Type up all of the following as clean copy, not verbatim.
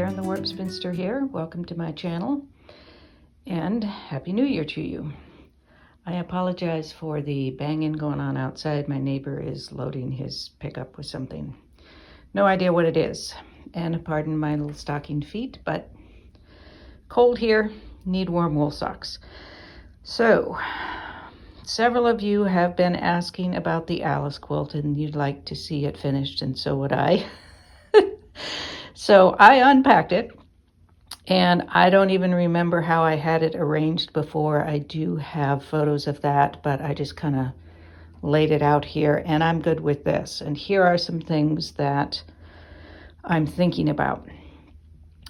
Karen the Warp Spinster here. Welcome to my channel and Happy New Year to you. I apologize for the banging going on outside. My neighbor is loading his pickup with something. No idea what it is. And pardon my little stockinged feet, but cold here, need warm wool socks. So, several of you have been asking about the Alice quilt and you'd like to see it finished, and so would I. So I unpacked it, and I don't even remember how I had it arranged before. I do have photos of that, but I just kind of laid it out here, and I'm good with this. And here are some things that I'm thinking about.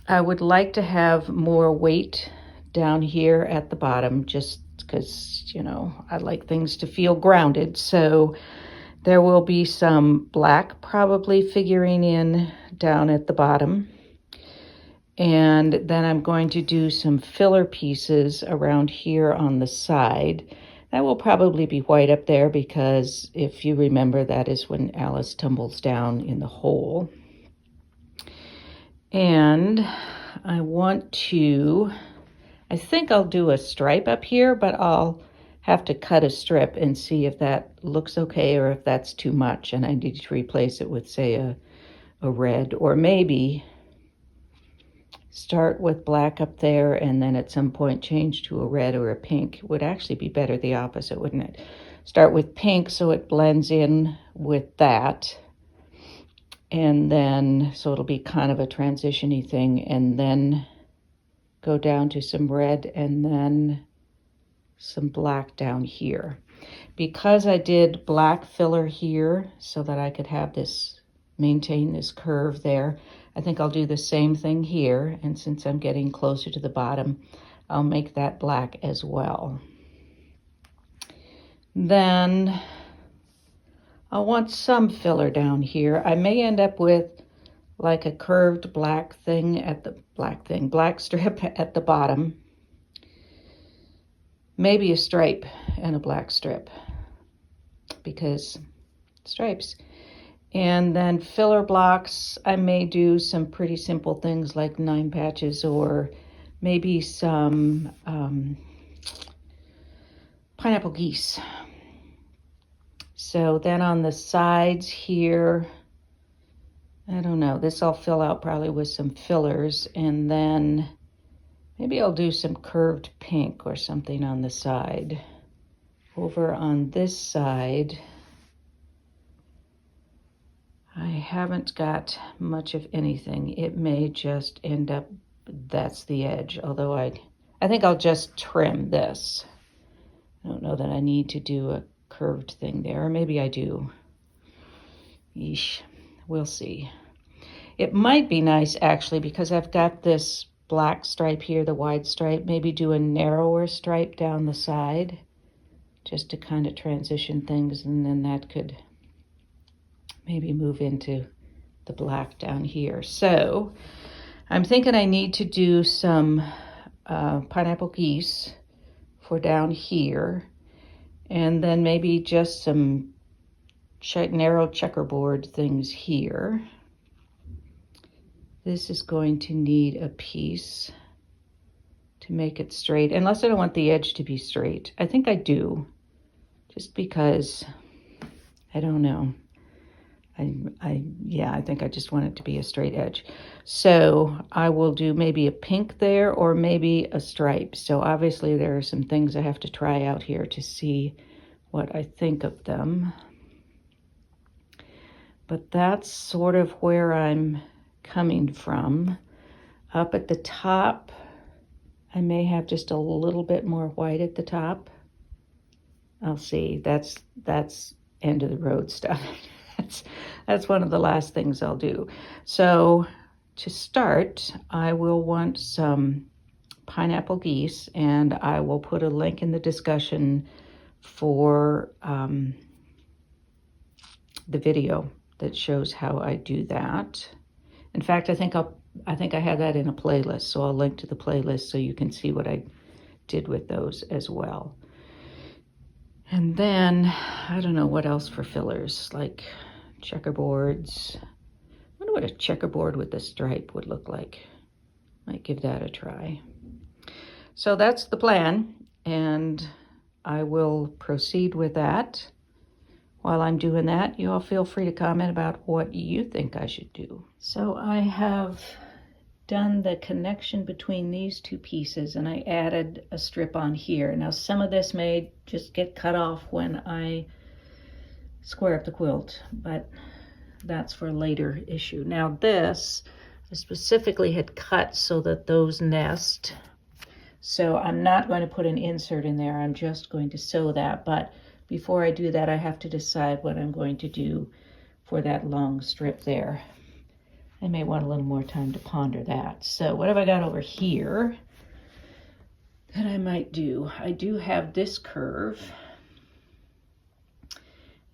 I would like to have more weight down here at the bottom, just because, you know, I like things to feel grounded. So there will be some black probably figuring in down at the bottom. And then I'm going to do some filler pieces around here on the side. That will probably be white up there because if you remember, that is when Alice tumbles down in the hole. And I think I'll do a stripe up here, but I'll have to cut a strip and see if that looks okay or if that's too much and I need to replace it with, say, a red, or maybe start with black up there and then at some point change to a red or a pink. It would actually be better the opposite, wouldn't it? Start with pink so it blends in with that, and then so it'll be kind of a transition-y thing, and then go down to some red and then some black down here. Because I did black filler here so that I could have this, maintain this curve there, I think I'll do the same thing here, and since I'm getting closer to the bottom, I'll make that black as well. Then I'll want some filler down here. I may end up with like a curved black thing at the black strip at the bottom. Maybe a stripe and a black strip, because stripes. And then filler blocks, I may do some pretty simple things like 9 patches, or maybe some pineapple geese. So then on the sides here, I don't know, this I'll fill out probably with some fillers, and then maybe I'll do some curved pink or something on the side. Over on this side, I haven't got much of anything. It may just end up, that's the edge, although I think I'll just trim this. I don't know that I need to do a curved thing there, or maybe I do. Yeesh, we'll see. It might be nice actually, because I've got this black stripe here, the wide stripe, maybe do a narrower stripe down the side just to kind of transition things, and then that could maybe move into the black down here. So I'm thinking I need to do some pineapple geese for down here, and then maybe just some narrow checkerboard things here. This is going to need a piece to make it straight, unless I don't want the edge to be straight. I think I do, just because, I don't know. I think I just want it to be a straight edge. So I will do maybe a pink there, or maybe a stripe. So obviously there are some things I have to try out here to see what I think of them. But that's sort of where I'm coming from. Up at the top, I may have just a little bit more white at the top. I'll see. That's end of the road stuff. That's one of the last things I'll do. So to start, I will want some pineapple geese, and I will put a link in the discussion for the video that shows how I do that. In fact, I think I have that in a playlist, so I'll link to the playlist so you can see what I did with those as well. And then, I don't know what else for fillers, like checkerboards. I wonder what a checkerboard with a stripe would look like. Might give that a try. So that's the plan, and I will proceed with that. While I'm doing that, you all feel free to comment about what you think I should do. So I have done the connection between these two pieces, and I added a strip on here. Now some of this may just get cut off when I square up the quilt, but that's for a later issue. Now this I specifically had cut so that those nest. So I'm not going to put an insert in there. I'm just going to sew that. But before I do that, I have to decide what I'm going to do for that long strip there. I may want a little more time to ponder that. So what have I got over here that I might do? I do have this curve.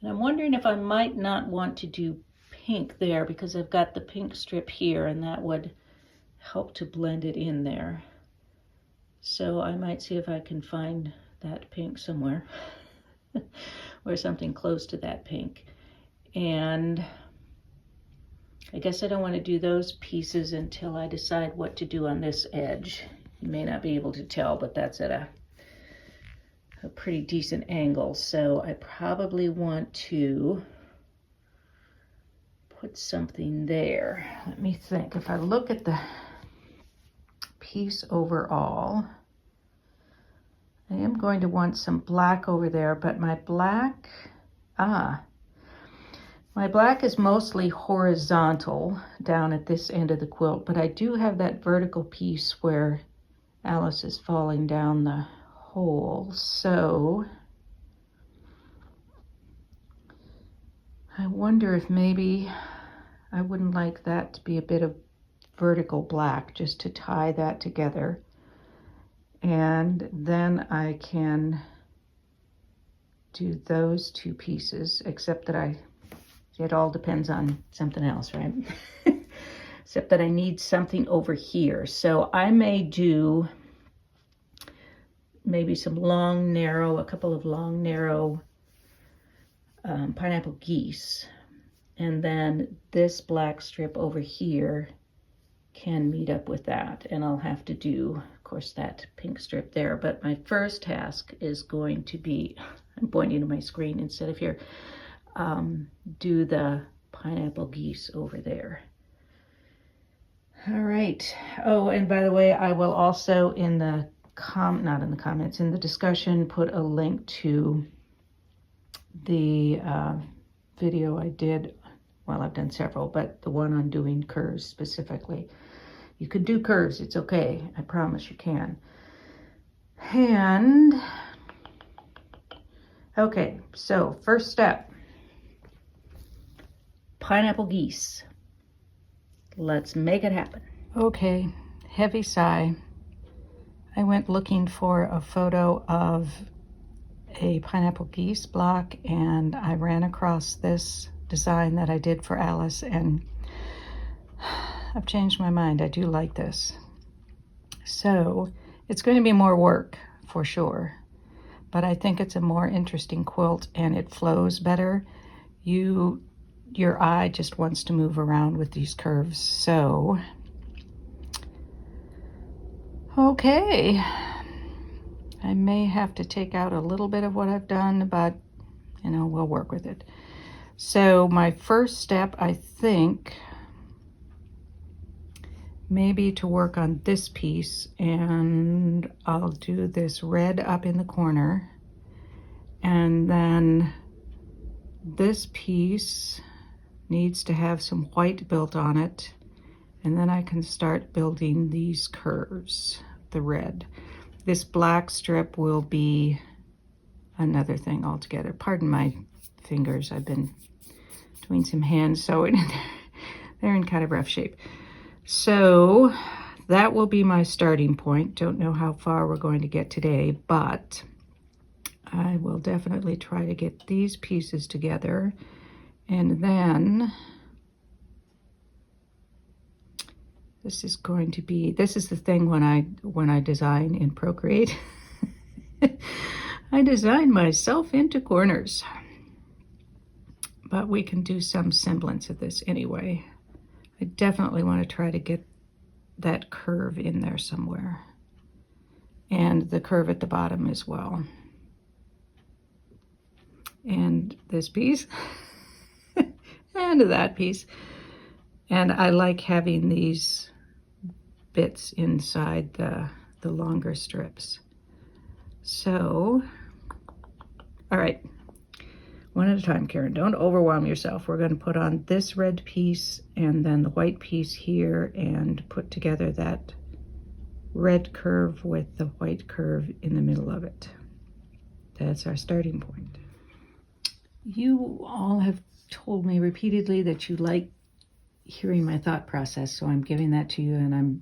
And I'm wondering if I might not want to do pink there because I've got the pink strip here and that would help to blend it in there. So I might see if I can find that pink somewhere or something close to that pink. And I guess I don't want to do those pieces until I decide what to do on this edge. You may not be able to tell, but that's at a pretty decent angle. So I probably want to put something there. Let me think. If I look at the piece overall, I am going to want some black over there, but my black is mostly horizontal down at this end of the quilt, but I do have that vertical piece where Alice is falling down the hole. So I wonder if maybe I wouldn't like that to be a bit of vertical black, just to tie that together. And then I can do those two pieces, except that it all depends on something else, right? Except that I need something over here. So I may do maybe some a couple of long, narrow pineapple geese. And then this black strip over here can meet up with that. And I'll have to do, of course, that pink strip there. But my first task is going to be, I'm pointing to my screen instead of here, do the pineapple geese over there. All right. Oh, and by the way, I will also in the not in the comments, in the discussion, put a link to the video I did. Well, I've done several, but the one on doing curves specifically. You can do curves, it's okay. I promise you can. And, okay, so first step, pineapple geese. Let's make it happen. Okay, heavy sigh. I went looking for a photo of a pineapple geese block, and I ran across this design that I did for Alice, and I've changed my mind. I do like this. So it's going to be more work for sure, but I think it's a more interesting quilt and it flows better. Your eye just wants to move around with these curves. So, okay. I may have to take out a little bit of what I've done, but you know, we'll work with it. So my first step, I think, maybe to work on this piece, and I'll do this red up in the corner, and then this piece needs to have some white built on it, and then I can start building these curves, the red. This black strip will be another thing altogether. Pardon my fingers, I've been doing some hand sewing. They're in kind of rough shape. So that will be my starting point. Don't know how far we're going to get today, but I will definitely try to get these pieces together. And then this is the thing when I design in Procreate. I design myself into corners. But we can do some semblance of this anyway. I definitely want to try to get that curve in there somewhere. And the curve at the bottom as well. And this piece. And that piece. And I like having these bits inside the longer strips. So, all right, one at a time, Karen. Don't overwhelm yourself. We're going to put on this red piece and then the white piece here and put together that red curve with the white curve in the middle of it. That's our starting point. You all have told me repeatedly that you like hearing my thought process, so I'm giving that to you, and I'm,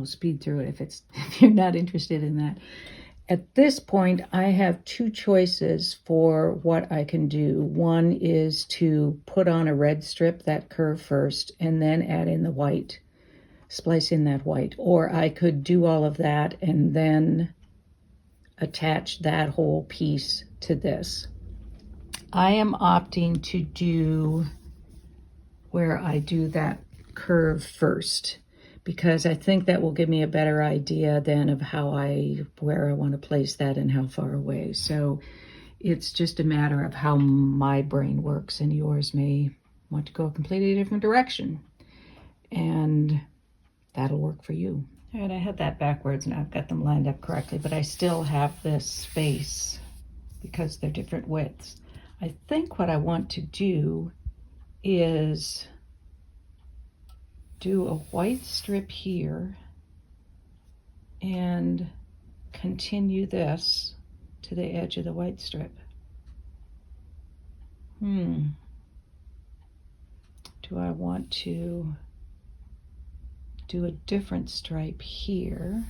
speed through it if you're not interested in that. At this point, I have two choices for what I can do. One is to put on a red strip, that curve first, and then add in the white, splice in that white. Or I could do all of that and then attach that whole piece to this. I am opting to do where I do that curve first, because I think that will give me a better idea then of where I want to place that and how far away. So it's just a matter of how my brain works, and yours may want to go a completely different direction. And that'll work for you. All right, I had that backwards, and I've got them lined up correctly, but I still have this space because they're different widths. I think what I want to do is do a white strip here and continue this to the edge of the white strip. Do I want to do a different stripe here?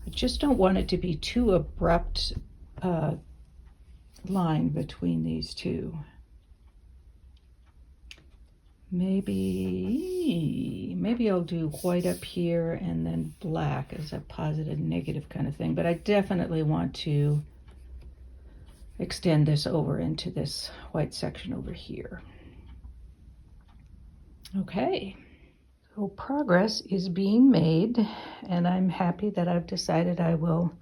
I just don't want it to be too abrupt line between these two. Maybe I'll do white up here and then black as a positive negative kind of thing, but I definitely want to extend this over into this white section over here. Okay, so progress is being made, and I'm happy that I've decided I will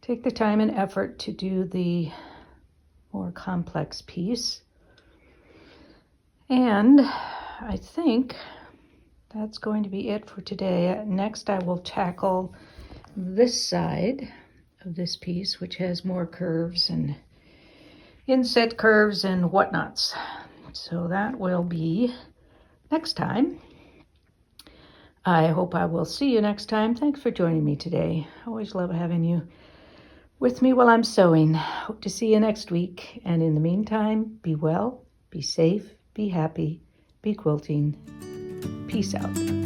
take the time and effort to do the more complex piece. And I think that's going to be it for today. Next, I will tackle this side of this piece, which has more curves and inset curves and whatnots. So that will be next time. I hope I will see you next time. Thanks for joining me today. I always love having you with me while I'm sewing. Hope to see you next week. And in the meantime, be well, be safe, be happy, be quilting. Peace out.